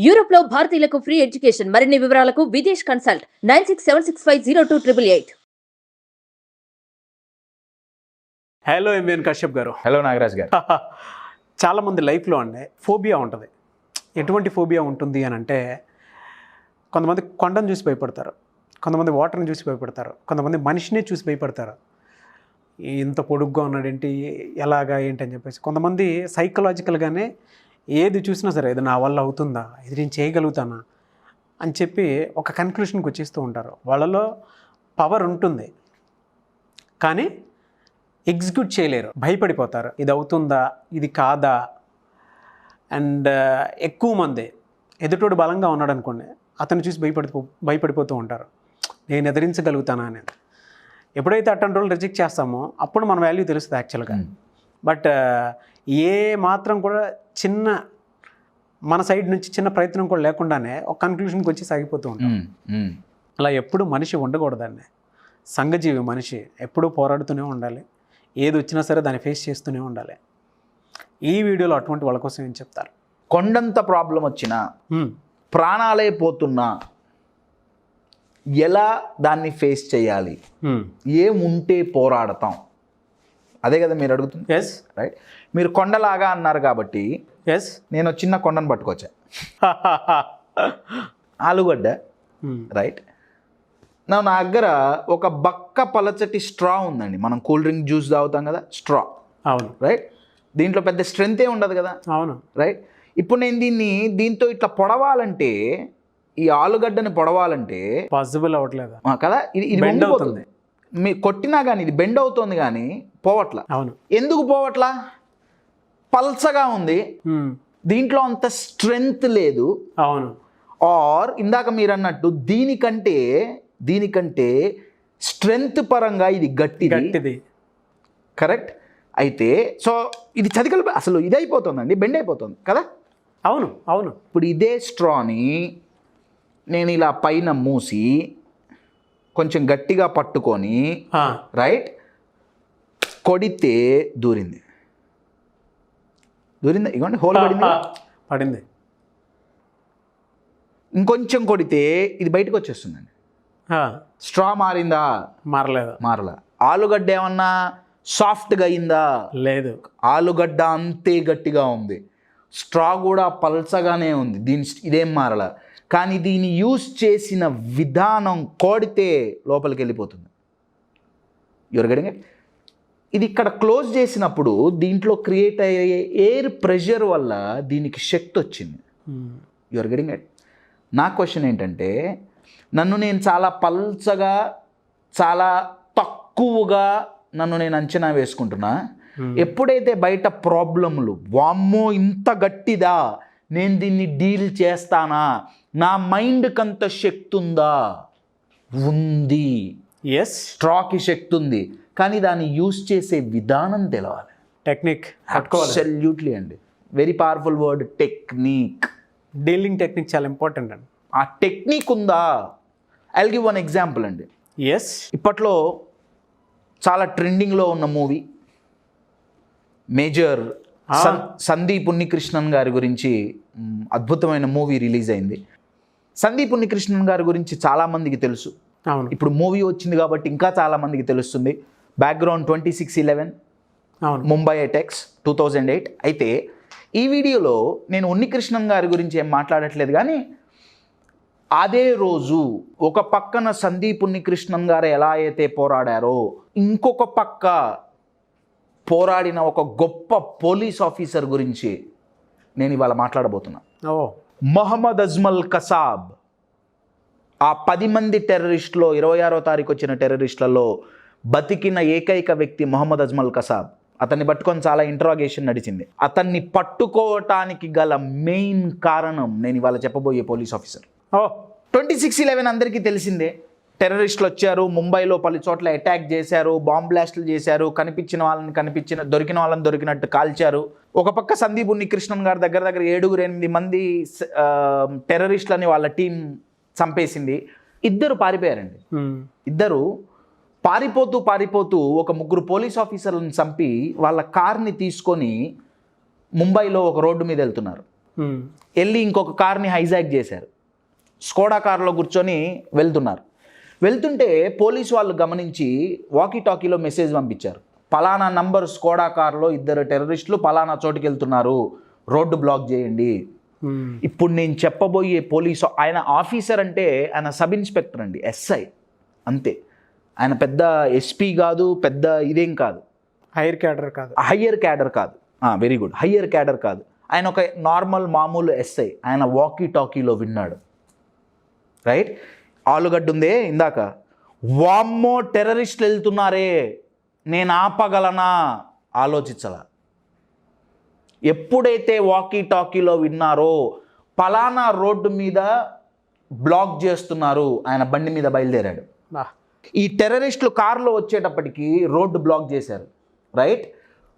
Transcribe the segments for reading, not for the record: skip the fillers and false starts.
Europe లో భారతీయులకు free education. మరిన్ని వివరాలకు Videsh consult 9676502888. Hello MVN Kashyap గారు. హలో నాగరాజ్ గారు. చాలామంది లైఫ్లో అండి ఫోబియా ఉంటుంది. ఎటువంటి ఫోబియా ఉంటుంది అని అంటే, కొంతమంది కొండను చూసి భయపడతారు, కొంతమంది వాటర్ని చూసి భయపడతారు, కొంతమంది మనిషినే చూసి భయపడతారు. ఇంత పొడుగ్గా ఉన్నాడేంటి, ఎలాగా ఏంటి అని చెప్పేసి. కొంతమంది సైకలాజికల్గానే ఏది చూసినా సరే ఇది నా వల్ల అవుతుందా, ఇది నేను చేయగలుగుతానా అని చెప్పి ఒక కన్క్లూషన్కి వచ్చేస్తూ ఉంటారు. వాళ్ళలో పవర్ ఉంటుంది కానీ ఎగ్జిక్యూట్ చేయలేరు, భయపడిపోతారు. ఇది అవుతుందా, ఇది కాదా. అండ్ ఎక్కువ మంది ఎదుటోడు బలంగా ఉన్నాడు అనుకోండి, అతను చూసి భయపడిపోతూ ఉంటారు, నేను ఎదిరించగలుగుతానా అనేది. ఎప్పుడైతే అటువంటి రోజులు రిజెక్ట్ చేస్తామో అప్పుడు మన వాల్యూ తెలుస్తుంది యాక్చువల్గా. బట్ ఏ మాత్రం కూడా చిన్న మన సైడ్ నుంచి చిన్న ప్రయత్నం కూడా లేకుండానే ఒక కన్క్లూషన్కి వచ్చి సాగిపోతూ ఉంటాం. అలా ఎప్పుడు మనిషి ఉండకూడదండి. సంఘజీవి మనిషి ఎప్పుడూ పోరాడుతూనే ఉండాలి, ఏది వచ్చినా సరే దాన్ని ఫేస్ చేస్తూనే ఉండాలి. ఈ వీడియోలో అటువంటి వాళ్ళ కోసం ఏం చెప్తారు? కొండంత ప్రాబ్లం వచ్చినా, ప్రాణాలే పోతున్నా ఎలా దాన్ని ఫేస్ చేయాలి, ఏముంటే పోరాడతాం, అదే కదా మీరు అడుగుతుంది. Yes right. మీరు కొండలాగా అన్నారు కాబట్టి ఎస్, నేను చిన్న కొండను పట్టుకొచ్చా. ఆలుగడ్డ. రైట్. నా దగ్గర ఒక బక్క పలచటి స్ట్రా ఉందండి. మనం కూల్ డ్రింక్ జ్యూస్ తాగుతాం కదా, స్ట్రా. అవును. రైట్. దీంట్లో పెద్ద స్ట్రెంతే ఉండదు కదా. అవును. రైట్. ఇప్పుడు నేను దీంతో ఇట్లా పొడవాలంటే, ఈ ఆలుగడ్డని పొడవాలంటే పాసిబుల్ అవ్వట్లేదు కదా. ఇది బెండ్ అవుతుంది. మీ కొట్టినా కానీ ఇది బెండ్ అవుతుంది కానీ పోవట్లా. అవును. ఎందుకు పోవట్లా? పల్చగా ఉంది, దీంట్లో అంత స్ట్రెంగ్త్ లేదు. అవును. ఆర్ ఇందాక మీరు అన్నట్టు దీనికంటే స్ట్రెంగ్త్ పరంగా ఇది గట్టిది. కరెక్ట్. అయితే సో ఇది చదికలు అసలు ఇది అయిపోతుందండి, బెండ్ అయిపోతుంది కదా. అవును. అవును. ఇప్పుడు ఇదే స్ట్రాని నేను ఇలా పైన మూసి కొంచెం గట్టిగా పట్టుకొని రైట్ కొడితే దూరింది. ఇగోండి, హోల్ పడింది. ఇంకొంచెం కొడితే ఇది బయటకు వచ్చేస్తుందండి. స్ట్రా మారిందా? మారలా. ఆలుగడ్డ ఏమన్నా సాఫ్ట్గా అయిందా? లేదు. ఆలుగడ్డ అంతే గట్టిగా ఉంది, స్ట్రా కూడా పల్చగానే ఉంది, ఇదేం మారలా. కానీ దీన్ని యూజ్ చేసిన విధానం కోడితే లోపలికి వెళ్ళిపోతుంది. Your getting it? ఇది ఇక్కడ క్లోజ్ చేసినప్పుడు దీంట్లో క్రియేట్ అయ్యే ఎయిర్ ప్రెషర్ వల్ల దీనికి శక్తి వచ్చింది. Your getting it? నా క్వశ్చన్ ఏంటంటే, నన్ను నేను చాలా పల్చగా, చాలా తక్కువగా నన్ను నేను అంచనా వేసుకుంటున్నా. ఎప్పుడైతే బయట ప్రాబ్లములు, వామ్మో ఇంత గట్టిదా, నేను దీన్ని డీల్ చేస్తానా, నా మైండ్కి అంత శక్తి ఉందా? ఉంది. ఎస్, స్ట్రాకి శక్తి ఉంది, కానీ దాన్ని యూజ్ చేసే విధానం తెలవాలి. టెక్నిక్. అబ్సల్యూట్లీ అండి. Very powerful word, technique. Dealing technique చాలా ఇంపార్టెంట్ అండి. ఆ టెక్నిక్ ఉందా? I will give one example అండి. ఎస్. ఇప్పట్లో చాలా ట్రెండింగ్లో ఉన్న మూవీ మేజర్ సందీప్ ఉన్నికృష్ణన్ గారి గురించి అద్భుతమైన మూవీ రిలీజ్ అయింది. సందీప్ ఉన్నికృష్ణన్ గారి గురించి చాలామందికి తెలుసు. అవును. ఇప్పుడు మూవీ వచ్చింది కాబట్టి ఇంకా చాలామందికి తెలుస్తుంది. Background 26/11 Mumbai attacks 2008. అయితే ఈ వీడియోలో నేను ఉన్నికృష్ణన్ గారి గురించి ఏం మాట్లాడట్లేదు, కానీ అదే రోజు ఒక పక్కన సందీప్ ఉన్నికృష్ణన్ గారు ఎలా అయితే పోరాడారో, ఇంకొక పక్క పోరాడిన ఒక గొప్ప పోలీస్ ఆఫీసర్ గురించి నేను ఇవాళ మాట్లాడబోతున్నా. మొహమ్మద్ అజ్మల్ కసాబ్. ఆ 10 మంది టెర్రరిస్టులో 26వ తారీఖు వచ్చిన టెర్రరిస్టులలో బతికిన ఏకైక వ్యక్తి మొహమ్మద్ అజ్మల్ కసాబ్. అతన్ని పట్టుకొని చాలా ఇంట్రాగేషన్ నడిచింది. అతన్ని పట్టుకోవటానికి గల మెయిన్ కారణం నేను ఇవాళ చెప్పబోయే పోలీస్ ఆఫీసర్. 26/11 అందరికీ తెలిసిందే. టెర్రరిస్టులు వచ్చారు, ముంబైలో పలు చోట్ల అటాక్ చేశారు, బాంబ్ బ్లాస్టులు చేశారు, దొరికిన వాళ్ళని దొరికినట్టు కాల్చారు. ఒక పక్క సందీప్ ఉన్నికృష్ణన్ గారి దగ్గర 7-8 మంది టెర్రరిస్టులని వాళ్ళ టీం చంపేసింది. 2 పారిపోయారండి. 2 పారిపోతూ ఒక 3 పోలీస్ ఆఫీసర్లను చంపి వాళ్ళ కార్ని తీసుకొని ముంబైలో ఒక రోడ్డు మీద వెళ్తున్నారు. వెళ్ళి ఇంకొక కార్ని హైజాక్ చేశారు. స్కోడా కార్లో కూర్చొని వెళ్తుంటే పోలీసు వాళ్ళు గమనించి వాకీ టాకీలో మెసేజ్ పంపించారు, పలానా నంబర్ స్కోడా కార్లో 2 టెర్రరిస్టులు పలానా చోటుకి వెళ్తున్నారు, రోడ్డు బ్లాక్ చేయండి. ఇప్పుడు నేను చెప్పబోయే పోలీసు, ఆయన ఆఫీసర్ అంటే ఆయన సబ్ ఇన్స్పెక్టర్ అండి, ఎస్ఐ అంతే. ఆయన పెద్ద ఎస్పీ కాదు, పెద్ద ఇదేం కాదు, హైయర్ క్యాడర్ కాదు. వెరీ గుడ్, హయ్యర్ క్యాడర్ కాదు. ఆయన ఒక నార్మల్ మామూలు ఎస్ఐ. ఆయన వాకీ టాకీలో విన్నాడు, రైట్? ఆలుగడ్డ ఉందే ఇందాక, వామ్మో టెర్రరిస్టులు వెళ్తున్నారే, నేను ఆపగలనా ఆలోచించాల. ఎప్పుడైతే వాకీ టాకీలో విన్నారో పలానా రోడ్డు మీద బ్లాక్ చేస్తున్నారు, ఆయన బండి మీద బయలుదేరాడు. ఈ టెర్రరిస్టులు కారులో వచ్చేటప్పటికి రోడ్డు బ్లాక్ చేశారు, రైట్?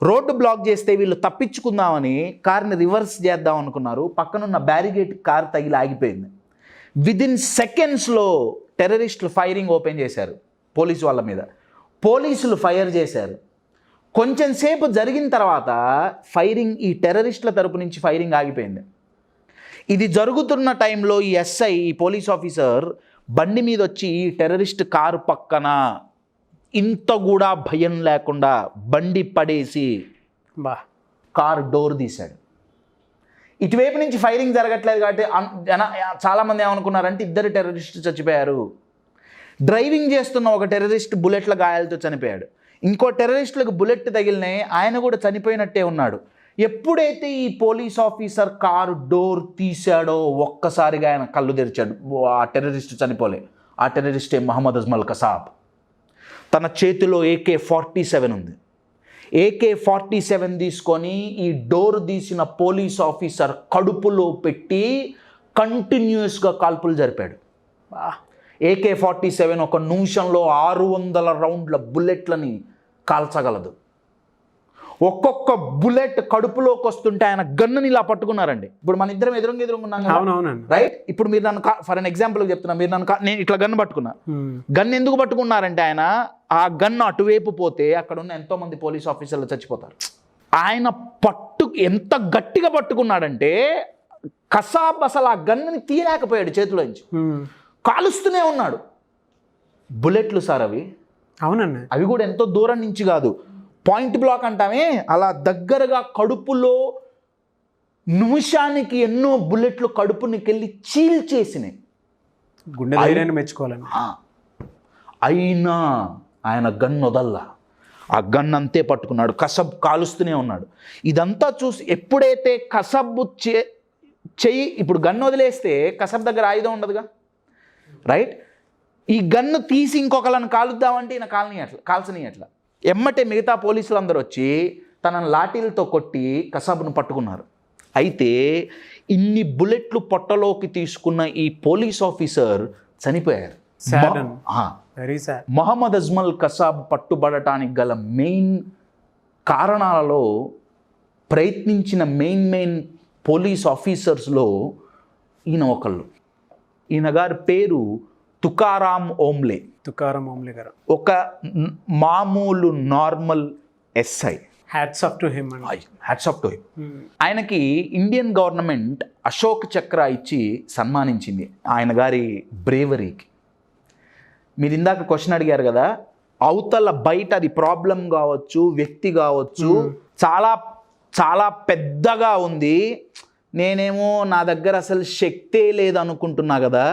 రోడ్డు బ్లాక్ చేస్తే వీళ్ళు తప్పించుకుందామని కార్ని రివర్స్ చేద్దాం అనుకున్నారు. పక్కనున్న బ్యారిగేట్ కార్ తగిలి ఆగిపోయింది. విదిన్ సెకండ్స్లో టెర్రరిస్టులు ఫైరింగ్ ఓపెన్ చేశారు పోలీసు వాళ్ళ మీద. పోలీసులు ఫైర్ చేశారు. కొంచెం సేపు జరిగిన తర్వాత ఫైరింగ్, ఈ టెర్రరిస్టుల తరపు నుంచి ఫైరింగ్ ఆగిపోయింది. ఇది జరుగుతున్న టైంలో ఈ ఎస్ఐ, ఈ పోలీస్ ఆఫీసర్ బండి మీద వచ్చి ఈ టెర్రరిస్ట్ కారు పక్కన ఇంత కూడా భయం లేకుండా బండి పడేసి కార్ డోర్ తీశాడు. ఇటువైపు నుంచి ఫైరింగ్ జరగట్లేదు కాబట్టి చాలామంది ఏమనుకున్నారంటే 2 టెర్రరిస్టులు చచ్చిపోయారు. డ్రైవింగ్ చేస్తున్న ఒక టెర్రరిస్ట్ బుల్లెట్ల గాయాలతో చనిపోయాడు. ఇంకో టెర్రరిస్టులకు బుల్లెట్ తగిలినాయి, ఆయన కూడా చనిపోయినట్టే ఉన్నాడు. ఎప్పుడైతే ఈ పోలీస్ ఆఫీసర్ కారు డోర్ తీశాడో ఒక్కసారిగా ఆయన కళ్ళు తెరిచాడు. ఆ టెర్రరిస్ట్ చనిపోలే. ఆ టెర్రరిస్టే మహమ్మద్ అజ్మల్ కసాబ్. తన చేతిలో AK-47 ఉంది. AK-47 తీసుకొని ఈ డోర్ తీసిన పోలీస్ ఆఫీసర్ కడుపులో పెట్టి కంటిన్యూస్గా కాల్పులు జరిపాడు. AK-47 ఒక నిమిషంలో 600 రౌండ్ల బుల్లెట్లని కాల్చగలదు. ఒక్కొక్క బుల్లెట్ కడుపులోకి వస్తుంటే ఆయన గన్నుని ఇలా పట్టుకున్నారండి. ఇప్పుడు మన ఇద్దరం ఎదురుంగున్నాం కదా, రైట్? ఇప్పుడు మీరు నన్ను ఫర్ అన్ ఎగ్జాంపుల్ చెప్తున్నా, మీరు నేను ఇట్లా గన్ను పట్టుకున్నా. గన్ ఎందుకు పట్టుకున్నారంటే ఆయన ఆ గన్ను అటువైపు పోతే అక్కడ ఉన్న ఎంతో మంది పోలీస్ ఆఫీసర్లు చచ్చిపోతారు. ఆయన ఎంత గట్టిగా పట్టుకున్నాడంటే కసాబ్ అసలు ఆ గన్నుని తీయలేకపోయాడు చేతిలోంచి, కాలుస్తూనే ఉన్నాడు. బుల్లెట్లు సార్ అవి. అవునండి. అవి కూడా ఎంతో దూరం నుంచి కాదు, పాయింట్ బ్లాక్ అంటామే, అలా దగ్గరగా కడుపులో నిమిషానికి ఎన్నో బుల్లెట్లు కడుపునికెళ్ళి చీల్చేసినాయి. గుండె ధైర్యాన్ని మెచ్చుకోవాలని. అయినా ఆయన గన్ వదల్లా, ఆ గన్ అంతే పట్టుకున్నాడు. కసబ్ కాలుస్తూనే ఉన్నాడు. ఇదంతా చూసి ఎప్పుడైతే కసబ్ చెయ్యి, ఇప్పుడు గన్ వదిలేస్తే కసబ్ దగ్గర ఆయుధం ఉండదుగా, రైట్? ఈ గన్ను తీసి ఇంకొకళ్ళని కాలుద్దామంటే ఈయన కాల్చని అట్లా ఎమ్మటే మిగతా పోలీసులు అందరూ వచ్చి తనను లాఠీలతో కొట్టి కసాబ్ను పట్టుకున్నారు. అయితే ఇన్ని బుల్లెట్లు పొట్టలోకి తీసుకున్న ఈ పోలీస్ ఆఫీసర్ చనిపోయారు. మహమ్మద్ అజ్మల్ కసాబ్ పట్టుబడటానికి గల మెయిన్ కారణాలలో ప్రయత్నించిన మెయిన్ పోలీస్ ఆఫీసర్స్లో ఈయన ఒకళ్ళు. ఈయన గారి పేరు తుకారాం ఓంబ్లే గారు. ఒక మామూలు normal SI. Hats off to him. ఆయనకి ఇండియన్ గవర్నమెంట్ అశోక్ చక్ర ఇచ్చి సన్మానించింది ఆయన గారి బ్రేవరీకి. మీరు ఇందాక క్వశ్చన్ అడిగారు కదా, అవతల బయట అది ప్రాబ్లం కావచ్చు, వ్యక్తి కావచ్చు, చాలా చాలా పెద్దగా ఉంది, నేనేమో నా దగ్గర అసలు శక్తే లేదనుకుంటున్నా కదా,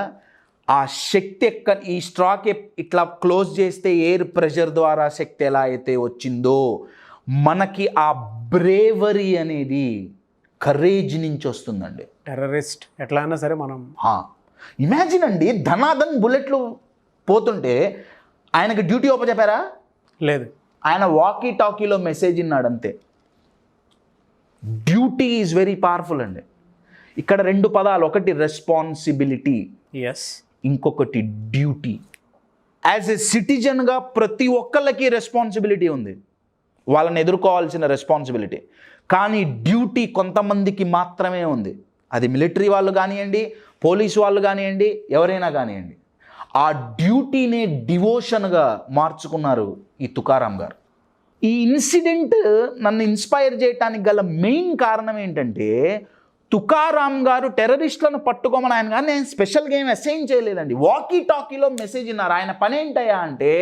ఆ శక్తి ఈ స్ట్రాక్ ఇట్లా క్లోజ్ చేస్తే ఎయిర్ ప్రెషర్ ద్వారా శక్తి ఎలా అయితే వచ్చిందో, మనకి ఆ బ్రేవరీ అనేది కరేజ్ నుంచి వస్తుందండి. టెర్రరిస్ట్ ఎట్లా అయినా సరే మనం ఇమాజిన్ అండి, ధనాధన్ బుల్లెట్లు పోతుంటే ఆయనకి డ్యూటీ చెప్పారా? లేదు. ఆయన వాకీ టాకీలో మెసేజ్ ఇన్నాడు అంతే. డ్యూటీ ఈజ్ వెరీ పవర్ఫుల్ అండి. ఇక్కడ 2 పదాలు, ఒకటి రెస్పాన్సిబిలిటీ, ఇంకొకటి డ్యూటీ. యాజ్ ఎ సిటిజన్గా ప్రతి ఒక్కళ్ళకి రెస్పాన్సిబిలిటీ ఉంది, వాళ్ళని ఎదుర్కోవాల్సిన రెస్పాన్సిబిలిటీ. కానీ డ్యూటీ కొంతమందికి మాత్రమే ఉంది. అది మిలిటరీ వాళ్ళు కానివ్వండి, పోలీసు వాళ్ళు కానివ్వండి, ఎవరైనా కానివ్వండి. ఆ డ్యూటీనే డివోషన్గా మార్చుకున్నారు ఈ తుకారాం గారు. ఈ ఇన్సిడెంట్ నన్ను ఇన్స్పైర్ చేయడానికి గల మెయిన్ కారణం ఏంటంటే, తుకారాం గారు టెర్రరిస్టులను పట్టుకోమని ఆయన కానీ నేను స్పెషల్ గేమ్ అసైన్ చేయలేదండి. వాకీ టాకీలో మెసేజ్ ఇన్నారు. ఆయన పని ఏంటయ్యా అంటే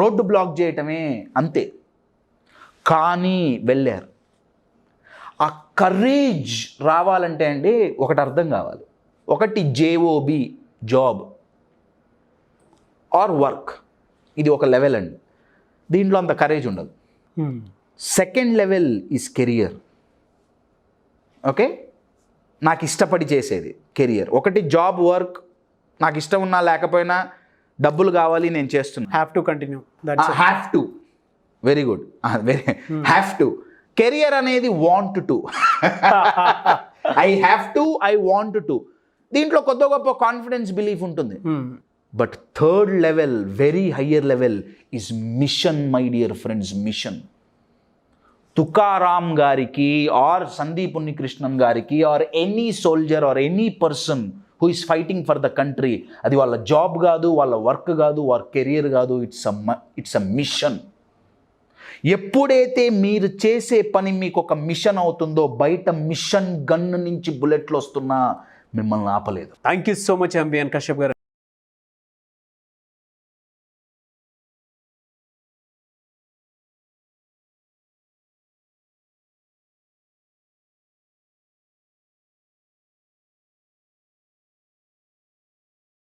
రోడ్డు బ్లాక్ చేయటమే, అంతే. కానీ వెళ్ళారు. ఆ కరేజ్ రావాలంటే అండి ఒకటి అర్థం కావాలి. ఒకటి జేఓబి, జాబ్ ఆర్ వర్క్, ఇది ఒక లెవెల్ అండి. దీంట్లో అంత కరేజ్ ఉండదు. Second level is career. Okay, నాకు ఇష్టపడి చేసేది కెరియర్. ఒకటి జాబ్, వర్క్, నాకు ఇష్టం ఉన్నా లేకపోయినా డబ్బులు కావాలి, నేను చేస్తున్నా. Have to continue. Have to, very good, very have to. Career అనేది want to. I have to, I want to. దీంట్లో కొత్త గొప్ప కాన్ఫిడెన్స్, బిలీఫ్ ఉంటుంది. But third level, very higher level is mission, my dear friends, mission. Tukaram గారికి or Sandeep Unnikrishnan గారికి or any soldier or any person who is fighting for the country, అది వాళ్ళ job కాదు, వాళ్ళ వర్క్ కాదు, వాళ్ళ కెరియర్ కాదు, ఇట్స్ అ మిషన్. ఎప్పుడైతే మీరు చేసే పని మీకు ఒక మిషన్ అవుతుందో, బయట మిషన్ గన్ నుంచి బుల్లెట్లు వస్తున్నా మిమ్మల్ని ఆపలేదు. Thank you so much MBN Kashyap గారు.